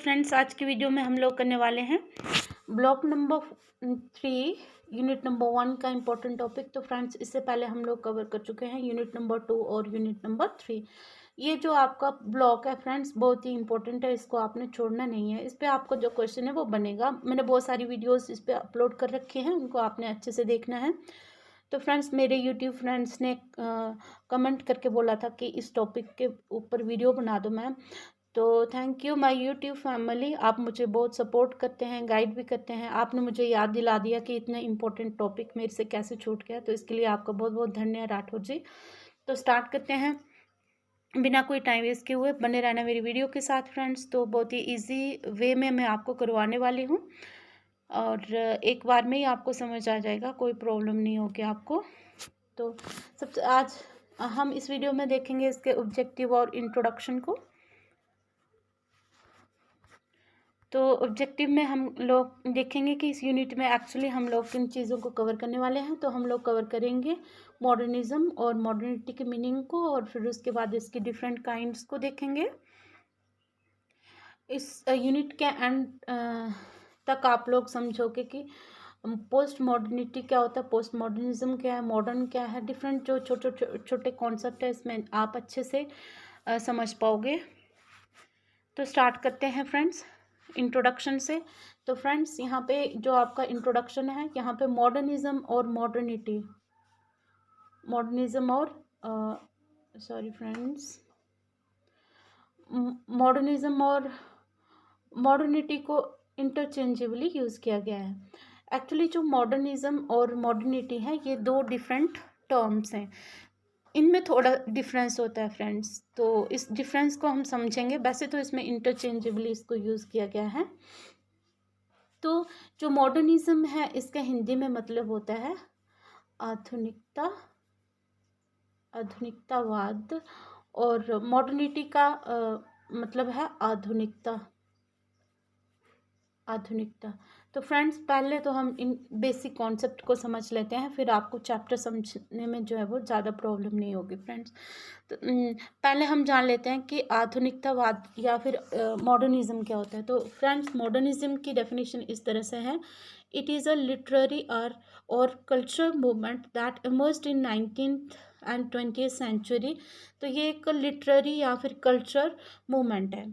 Friends, आज की video में हम लोग करने वाले हैं ब्लॉक नंबर 3 यूनिट नंबर 1 का इम्पोर्टेंट टॉपिक। तो फ्रेंड्स, इससे पहले हम लोग कवर कर चुके हैं यूनिट नंबर 2 और यूनिट नंबर 3। ये जो आपका ब्लॉक है फ्रेंड्स, बहुत ही इंपॉर्टेंट है, इसको आपने छोड़ना नहीं है। इस पर आपका जो क्वेश्चन है वो बनेगा। मैंने बहुत सारी वीडियोस इस पर अपलोड कर रखी हैं, उनको आपने अच्छे से देखना है। तो फ्रेंड्स, मेरे यूट्यूब फ्रेंड्स ने कमेंट करके बोला था कि इस टॉपिक के ऊपर वीडियो बना दो मैम। तो thank you my YouTube family, आप मुझे बहुत सपोर्ट करते हैं, गाइड भी करते हैं। आपने मुझे याद दिला दिया कि इतना इम्पोर्टेंट टॉपिक मेरे से कैसे छूट गया, तो इसके लिए आपका बहुत बहुत धन्यवाद राठौर जी। तो स्टार्ट करते हैं बिना कोई टाइम वेस्ट किए हुए। बने रहना मेरी वीडियो के साथ फ्रेंड्स। तो बहुत ही ईजी वे में मैं आपको करवाने वाली हूँ और एक बार में ही आपको समझ आ जाएगा, कोई प्रॉब्लम नहीं होगी आपको। तो सबसे आज हम इस वीडियो में देखेंगे इसके ऑब्जेक्टिव और इंट्रोडक्शन को। तो ऑब्जेक्टिव में हम लोग देखेंगे कि इस यूनिट में एक्चुअली हम लोग किन चीज़ों को कवर करने वाले हैं। तो हम लोग कवर करेंगे मॉडर्निज्म और मॉडर्निटी के मीनिंग को, और फिर उसके बाद इसके डिफरेंट काइंड्स को देखेंगे। इस यूनिट के एंड तक आप लोग समझोगे कि पोस्ट मॉडर्निटी क्या होता है, पोस्ट मॉडर्निज्म क्या है, मॉडर्न क्या है, डिफरेंट जो छोटे छोटे कॉन्सेप्ट है इसमें आप अच्छे से समझ पाओगे। तो स्टार्ट करते हैं फ्रेंड्स इंट्रोडक्शन से। तो फ्रेंड्स, यहाँ पे जो आपका इंट्रोडक्शन है, यहाँ पे मॉडर्निज्म और मॉडर्निटी, मॉडर्निज्म और सॉरी फ्रेंड्स, मॉडर्निज्म और मॉडर्निटी को इंटरचेंजेबली यूज़ किया गया है। एक्चुअली जो मॉडर्निज्म और मॉडर्निटी है, ये दो डिफरेंट टर्म्स हैं, इनमें थोड़ा डिफरेंस होता है फ्रेंड्स। तो इस डिफरेंस को हम समझेंगे। वैसे तो इसमें इंटरचेंजेबली इसको यूज़ किया गया है। तो जो मॉडर्निज्म है, इसका हिंदी में मतलब होता है आधुनिकता, आधुनिकतावाद, और मॉडर्निटी का मतलब है आधुनिकता, आधुनिकता। तो फ्रेंड्स, पहले तो हम इन बेसिक कॉन्सेप्ट को समझ लेते हैं, फिर आपको चैप्टर समझने में जो है वो ज़्यादा प्रॉब्लम नहीं होगी फ्रेंड्स। तो पहले हम जान लेते हैं कि आधुनिकतावाद या फिर मॉडर्निज्म क्या होता है। तो फ्रेंड्स, मॉडर्निज्म की डेफिनेशन इस तरह से है: इट इज़ अ लिटरेरी और cultural movement that emerged in 19th and 20th century. तो ये एक लिटरेरी या फिर कल्चर मूवमेंट है।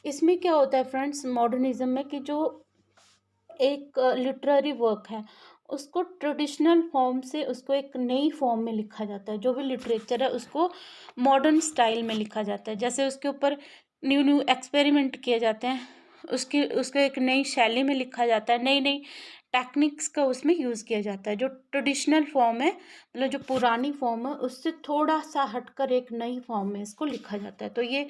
इसमें क्या होता है फ्रेंड्स, मॉडर्निज्म में, कि जो एक लिटरेरी वर्क है उसको ट्रेडिशनल फॉर्म से उसको एक नई फॉर्म में लिखा जाता है। जो भी लिटरेचर है उसको मॉडर्न स्टाइल में लिखा जाता है। जैसे उसके ऊपर न्यू न्यू एक्सपेरिमेंट किए जाते हैं, उसको एक नई शैली में लिखा जाता है, नई नई टेक्निक्स का उसमें यूज़ किया जाता है। जो ट्रेडिशनल फॉर्म है, मतलब जो पुरानी फॉर्म है, उससे थोड़ा सा हटकर एक नई फॉर्म में इसको लिखा जाता है। तो ये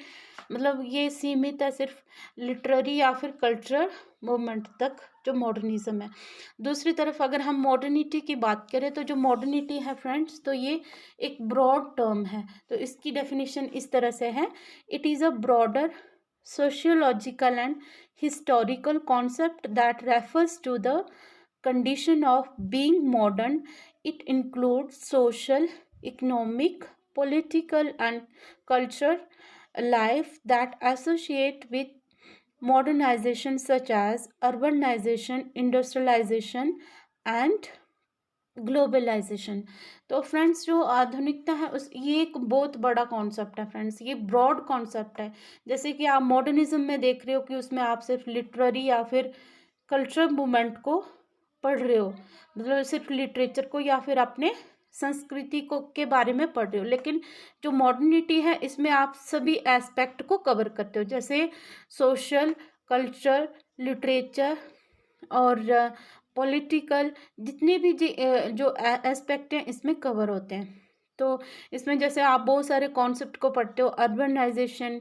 मतलब ये सीमित है सिर्फ लिटरेरी या फिर कल्चरल मूवमेंट तक, जो मॉडर्निज्म है। दूसरी तरफ अगर हम मॉडर्निटी की बात करें, तो जो मॉडर्निटी है फ्रेंड्स, तो ये एक ब्रॉड टर्म है। तो इसकी डेफिनेशन इस तरह से है: it is a broader sociological and historical concept that refers to the condition of being modern. It includes social, economic, political and cultural life that associate with modernization, such as urbanization, industrialization and globalization. तो friends, जो आधुनिकता है ये एक बहुत बड़ा concept है friends, ये ब्रॉड कॉन्सेप्ट है। जैसे कि आप मॉडर्निज्म में देख रहे हो कि उसमें आप सिर्फ लिटरेरी या फिर कल्चरल मूवमेंट को पढ़ रहे हो, मतलब सिर्फ लिटरेचर को या फिर अपने संस्कृति को के बारे में पढ़ रहे हो। लेकिन जो मॉडर्निटी है, इसमें आप सभी एस्पेक्ट को कवर करते हो, जैसे सोशल, कल्चर, लिटरेचर और पॉलिटिकल, जितने भी जो एस्पेक्ट हैं इसमें कवर होते हैं। तो इसमें जैसे आप बहुत सारे कॉन्सेप्ट को पढ़ते हो: अर्बनाइजेशन,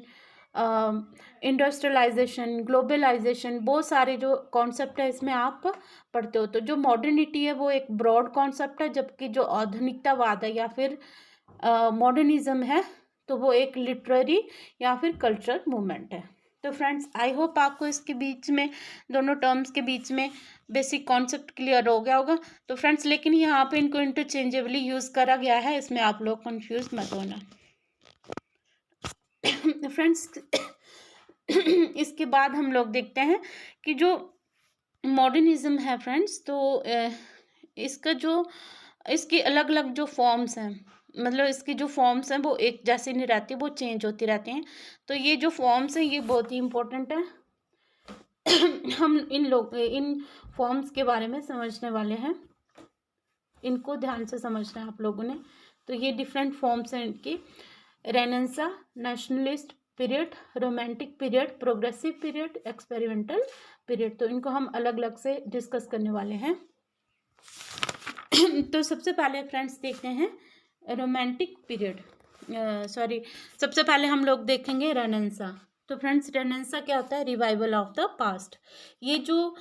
इंडस्ट्रियलाइजेशन, ग्लोबलाइजेशन, बहुत सारे जो कॉन्सेप्ट है इसमें आप पढ़ते हो। तो जो मॉडर्निटी है वो एक ब्रॉड कॉन्सेप्ट है, जबकि जो आधुनिकतावाद है या फिर मॉडर्निज्म है, तो वो एक लिटरेरी या फिर कल्चरल मूवमेंट है। तो फ्रेंड्स, आई होप आपको इसके बीच में, दोनों टर्म्स के बीच में बेसिक कॉन्सेप्ट क्लियर हो गया होगा। तो फ्रेंड्स, लेकिन यहाँ पे इनको इंटरचेंजेबली यूज़ करा गया है, इसमें आप लोग कंफ्यूज मत होना फ्रेंड्स। इसके बाद हम लोग देखते हैं कि जो मॉडर्निज्म है फ्रेंड्स, तो इसका जो इसकी अलग अलग जो फॉर्म्स हैं, मतलब इसकी जो फॉर्म्स हैं वो एक जैसी नहीं रहती, वो चेंज होती रहती हैं। तो ये जो फॉर्म्स हैं ये बहुत ही इम्पोर्टेंट है। हम इन फॉर्म्स के बारे में समझने वाले हैं, इनको ध्यान से समझना है आप लोगों ने। तो ये डिफरेंट फॉर्म्स हैं इनकी: renaissance, nationalist period, romantic period, progressive period, experimental period. तो इनको हम अलग अलग से डिस्कस करने वाले हैं। तो सबसे पहले फ्रेंड्स देखते हैं रोमांटिक पीरियड, सबसे पहले हम लोग देखेंगे रेनेसां। तो फ्रेंड्स रेनेसां क्या होता है? Revival of the past. ये जो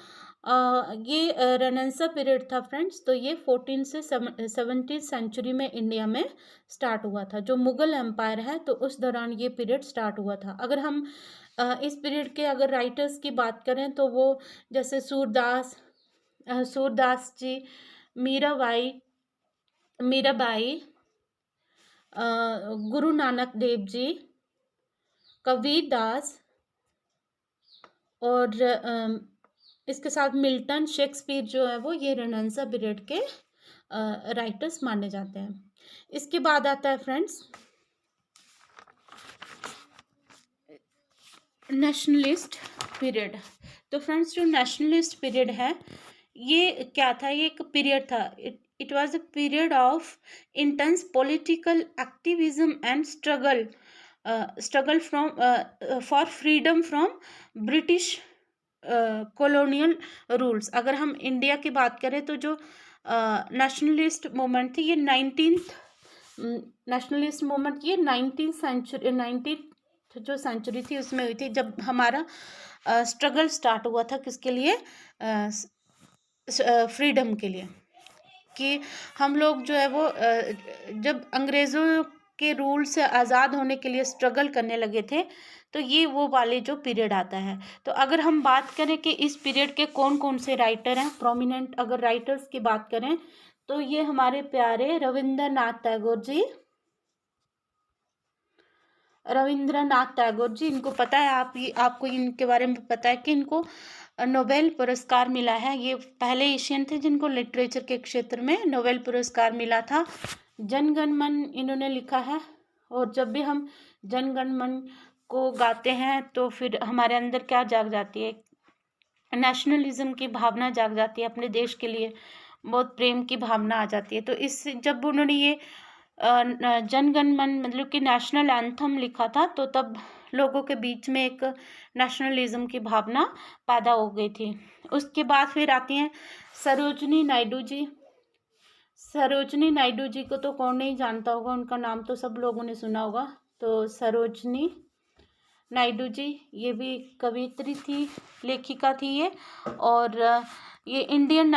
रेनेसां पीरियड था फ्रेंड्स, तो ये 14 से 17th सेंचुरी में इंडिया में स्टार्ट हुआ था। जो मुगल एम्पायर है तो उस दौरान ये पीरियड स्टार्ट हुआ था। अगर हम इस पीरियड के अगर राइटर्स की बात करें तो वो जैसे सूरदास जी, मीराबाई, गुरु नानक देव जी, कबीर दास और इसके साथ मिल्टन, शेक्सपियर जो है वो ये रेनेसां पीरियड के राइटर्स माने जाते हैं। इसके बाद आता है फ्रेंड्स नेशनलिस्ट पीरियड। तो फ्रेंड्स जो नेशनलिस्ट पीरियड है ये क्या था? ये एक पीरियड था, it was a period of intense political activism and struggle from for freedom from British colonial rules. अगर हम इंडिया की बात करें तो जो नेशनलिस्ट मूवमेंट थी ये 19th जो सेंचुरी थी उसमें हुई थी, जब हमारा स्ट्रगल स्टार्ट हुआ था किसके लिए? फ्रीडम के लिए, कि हम लोग जो है वो जब अंग्रेज़ों के रूल से आज़ाद होने के लिए स्ट्रगल करने लगे थे, तो ये वो वाले जो पीरियड आता है। तो अगर हम बात करें कि इस पीरियड के कौन कौन से राइटर हैं प्रोमिनेंट, अगर राइटर्स की बात करें तो ये हमारे प्यारे रविंद्रनाथ टैगोर जी, इनको पता है आपको इनके बारे में पता है कि इनको नोबेल पुरस्कार मिला है। ये पहले एशियन थे जिनको लिटरेचर के क्षेत्र में नोबेल पुरस्कार मिला था। जन गण मन इन्होंने लिखा है, और जब भी हम जन गण मन को गाते हैं तो फिर हमारे अंदर क्या जाग जाती है? नेशनलिज्म की भावना जाग जाती है, अपने देश के लिए बहुत प्रेम की भावना आ जाती है। तो इस जब उन्होंने ये जन गण मन मतलब कि नेशनल एंथम लिखा था, तो तब लोगों के बीच में एक नेशनलिज्म की भावना पैदा हो गई थी। उसके बाद फिर आती हैं सरोजनी नायडू जी। सरोजनी नायडू जी को तो कौन नहीं जानता होगा, उनका नाम तो सब लोगों ने सुना होगा। तो सरोजनी नायडू जी ये भी कवियत्री थी, लेखिका थी ये, और ये इंडियन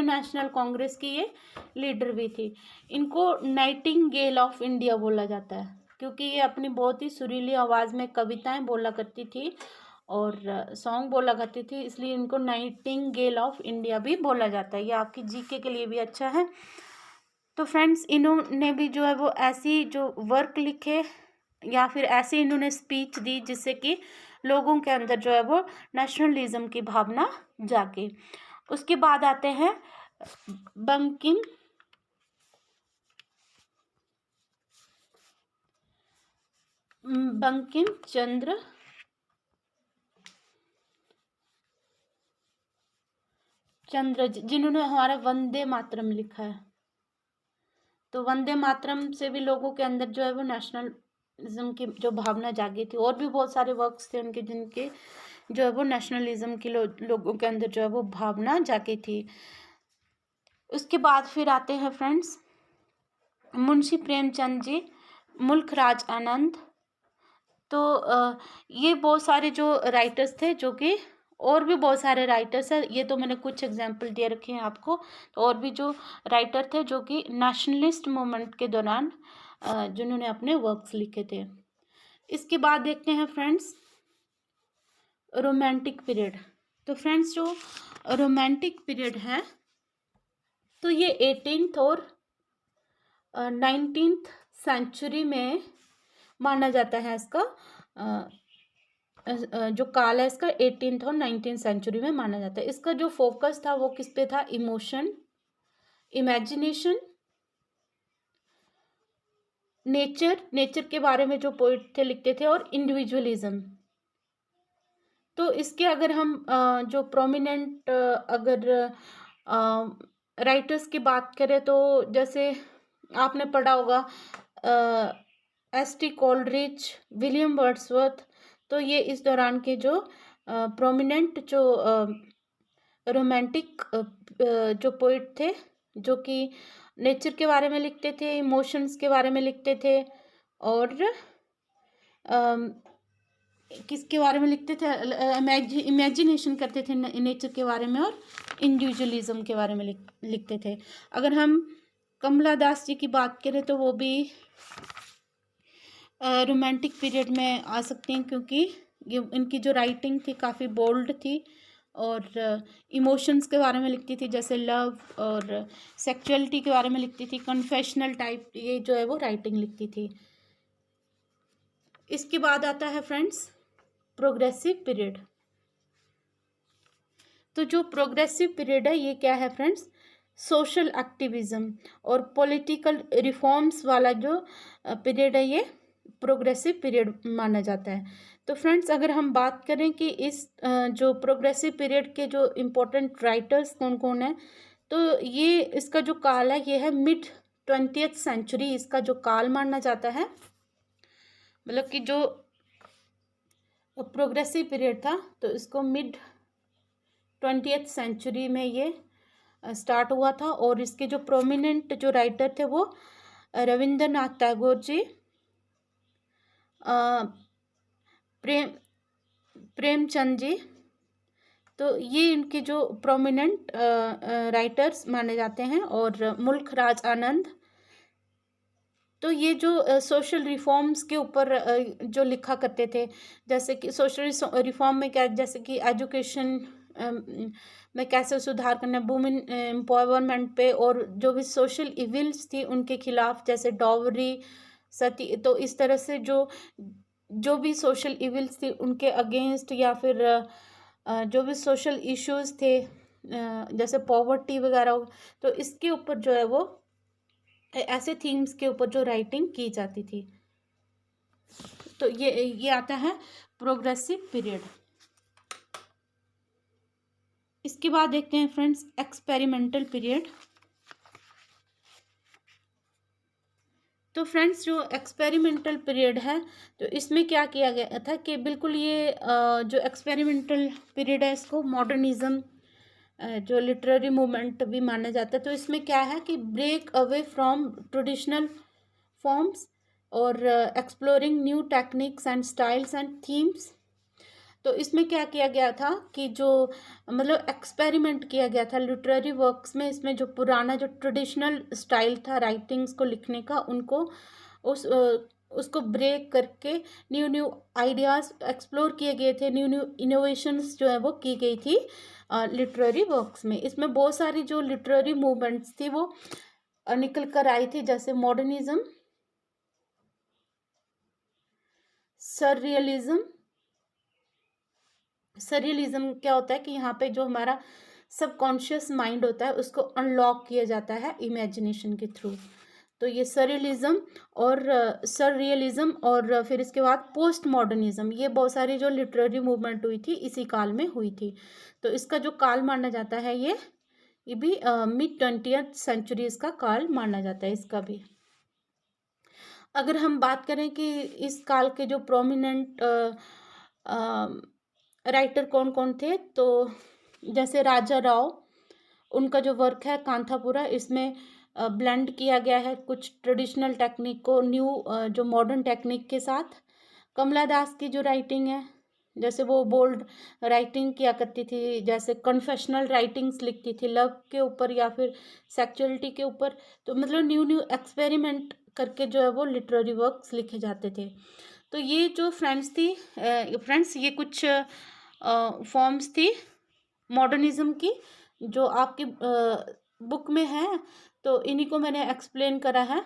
नेशनल कांग्रेस की ये लीडर भी थी। इनको नाइटिंगेल ऑफ इंडिया बोला जाता है, क्योंकि ये अपनी बहुत ही सुरीली आवाज़ में कविताएं बोला करती थी और सॉन्ग बोला करती थी, इसलिए इनको नाइटिंगेल ऑफ इंडिया भी बोला जाता है। ये आपकी जीके के लिए भी अच्छा है। तो फ्रेंड्स इन्होंने भी जो है वो ऐसी जो वर्क लिखे या फिर ऐसे इन्होंने स्पीच दी जिससे कि लोगों के अंदर जो है वो नेशनलिज्म की भावना जागे। उसके बाद आते हैं बंकिम चंद्र जिन्होंने हमारा वंदे मातरम लिखा है। तो वंदे मातरम से भी लोगों के अंदर जो है वो नेशनलिज्म की जो भावना जागी थी। और भी बहुत सारे वर्क्स थे उनके जिनके जो है वो नेशनलिज्म की लोगों के अंदर जो है वो भावना जागी थी। उसके बाद फिर आते हैं फ्रेंड्स मुंशी प्रेमचंद जी, मुल्क राज आनंद। तो ये बहुत सारे जो राइटर्स थे, जो कि और भी बहुत सारे राइटर्स हैं, ये तो मैंने कुछ एग्जांपल दे रखे हैं आपको। तो और भी जो राइटर थे जो कि नेशनलिस्ट मूवमेंट के दौरान जिन्होंने अपने वर्क्स लिखे थे। इसके बाद देखते हैं फ्रेंड्स रोमांटिक पीरियड। तो फ्रेंड्स जो रोमांटिक पीरियड है तो ये 18th और 19th सेंचुरी में माना जाता है इसका जो काल है इसका 18th और 19th सेंचुरी में माना जाता है। इसका जो फोकस था वो किस पे था? इमोशन, इमेजिनेशन, नेचर के बारे में जो पोइट थे लिखते थे, और इंडिविजुअलिज्म। तो इसके अगर हम जो प्रोमिनेंट अगर राइटर्स की बात करें तो जैसे आपने पढ़ा होगा एस.टी. Coleridge, William Wordsworth. तो ये इस दौरान के जो प्रोमिनेंट जो रोमांटिक जो पोइट थे, जो कि नेचर के बारे में लिखते थे, इमोशंस के बारे में लिखते थे, और किसके बारे में लिखते थे? इमेजिनेशन करते थे नेचर के बारे में, और इंडिविजुअलिज्म के बारे में लिखते थे। अगर हम कमला दास जी की बात करें तो वो भी रोमांटिक पीरियड में आ सकती हैं, क्योंकि ये इनकी जो राइटिंग थी काफ़ी बोल्ड थी, और इमोशंस के बारे में लिखती थी, जैसे लव और सेक्सुअलिटी के बारे में लिखती थी, कन्फेशनल टाइप ये जो है वो राइटिंग लिखती थी। इसके बाद आता है फ्रेंड्स प्रोग्रेसिव पीरियड। तो जो प्रोग्रेसिव पीरियड है ये क्या है फ्रेंड्स? सोशल एक्टिविज्म और पॉलिटिकल रिफॉर्म्स वाला जो पीरियड है ये प्रोग्रेसिव पीरियड माना जाता है। तो फ्रेंड्स अगर हम बात करें कि इस जो प्रोग्रेसिव पीरियड के जो इम्पोर्टेंट राइटर्स कौन कौन है, तो ये इसका जो काल है ये है मिड 20th सेंचुरी, इसका जो काल माना जाता है। मतलब कि जो प्रोग्रेसिव पीरियड था तो इसको मिड 20th सेंचुरी में ये स्टार्ट हुआ था, और इसके जो प्रोमिनेंट जो राइटर थे वो रविंद्रनाथ टैगोर जी, प्रेमचंद जी। तो ये इनके जो प्रोमिनेंट राइटर्स माने जाते हैं, और मुल्क राज आनंद। तो ये जो सोशल रिफॉर्म्स के ऊपर जो लिखा करते थे, जैसे कि सोशल रिफॉर्म में क्या, जैसे कि एजुकेशन में कैसे सुधार करना, वुमेन एम्पावरमेंट पे, और जो भी सोशल इविल्स थी उनके खिलाफ, जैसे डॉवरी, सती। तो इस तरह से जो भी सोशल इविल्स थी उनके अगेंस्ट, या फिर जो भी सोशल इश्यूज थे जैसे पॉवर्टी वगैरह, तो इसके ऊपर जो है वो ऐसे थीम्स के ऊपर जो राइटिंग की जाती थी। तो ये आता है प्रोग्रेसिव पीरियड। इसके बाद देखते हैं फ्रेंड्स एक्सपेरिमेंटल पीरियड। तो फ्रेंड्स जो एक्सपेरिमेंटल पीरियड है तो इसमें क्या किया गया था कि बिल्कुल ये जो एक्सपेरिमेंटल पीरियड है इसको मॉडर्निज्म जो लिटरेरी मूवमेंट भी माना जाता है। तो इसमें क्या है कि break away from traditional forms और exploring new techniques and styles and themes. तो इसमें क्या किया गया था कि जो मतलब एक्सपेरिमेंट किया गया था लिटरेरी वर्क्स में, इसमें जो पुराना जो ट्रेडिशनल स्टाइल था राइटिंग्स को लिखने का, उनको उसको ब्रेक करके न्यू न्यू आइडियाज़ एक्सप्लोर किए गए थे, न्यू न्यू इनोवेशंस जो है वो की गई थी लिटरेरी वर्क्स में। इसमें बहुत सारी जो लिटरेरी मूवमेंट्स थी वो निकल कर आई थी, जैसे मॉडर्निज्म, सरियलिज्म क्या होता है कि यहाँ पे जो हमारा सबकॉन्शियस माइंड होता है उसको अनलॉक किया जाता है इमेजिनेशन के थ्रू। तो ये सरियलिज्म और सररियलिज्म, और फिर इसके बाद पोस्ट मॉडर्निज्म, ये बहुत सारी जो लिटरेरी मूवमेंट हुई थी इसी काल में हुई थी। तो इसका जो काल माना जाता है ये भी मिड 20th सेंचुरी इसका काल माना जाता है इसका भी। अगर हम बात करें कि इस काल के जो प्रोमिनेंट राइटर कौन कौन थे, तो जैसे राजा राव, उनका जो वर्क है कांथापुरा, इसमें ब्लेंड किया गया है कुछ ट्रेडिशनल टेक्निक को न्यू जो मॉडर्न टेक्निक के साथ। कमला दास की जो राइटिंग है, जैसे वो बोल्ड राइटिंग किया करती थी, जैसे कन्फेशनल राइटिंग्स लिखती थी लव के ऊपर या फिर सेक्सुअलिटी के ऊपर। तो मतलब न्यू न्यू एक्सपेरिमेंट करके जो है वो लिटरेरी वर्क्स लिखे जाते थे। तो ये जो फ्रेंड्स ये कुछ फॉर्म्स थी मॉडर्निज्म की जो आपकी बुक में है, तो इन्हीं को मैंने एक्सप्लेन करा है।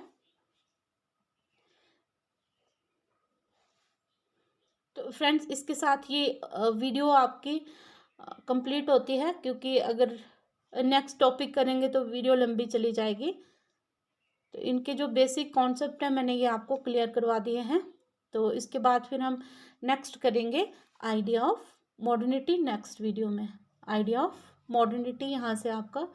तो फ्रेंड्स इसके साथ ये वीडियो आपकी कंप्लीट होती है, क्योंकि अगर नेक्स्ट टॉपिक करेंगे तो वीडियो लंबी चली जाएगी। तो इनके जो बेसिक कॉन्सेप्ट है मैंने ये आपको क्लियर करवा दिए हैं। तो इसके बाद फिर हम नेक्स्ट करेंगे idea of modernity next video में। आइडिया ऑफ मॉडर्निटी यहाँ से आपका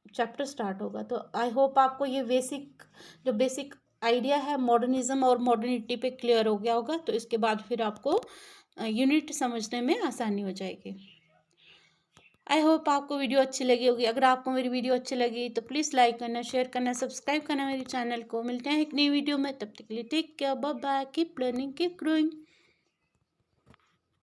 चैप्टर स्टार्ट होगा। तो आई होप आपको ये बेसिक आइडिया है मॉडर्निज्म और मॉडर्निटी पे क्लियर हो गया होगा। तो इसके बाद फिर आपको यूनिट समझने में आसानी हो जाएगी। आई होप आपको वीडियो अच्छी लगी होगी। अगर आपको मेरी वीडियो अच्छी लगी तो प्लीज़ लाइक करना, शेयर करना, सब्सक्राइब करना मेरे चैनल को। मिलते हैं एक नई वीडियो में, तब तक के लिए take care, bye bye, keep learning, keep growing.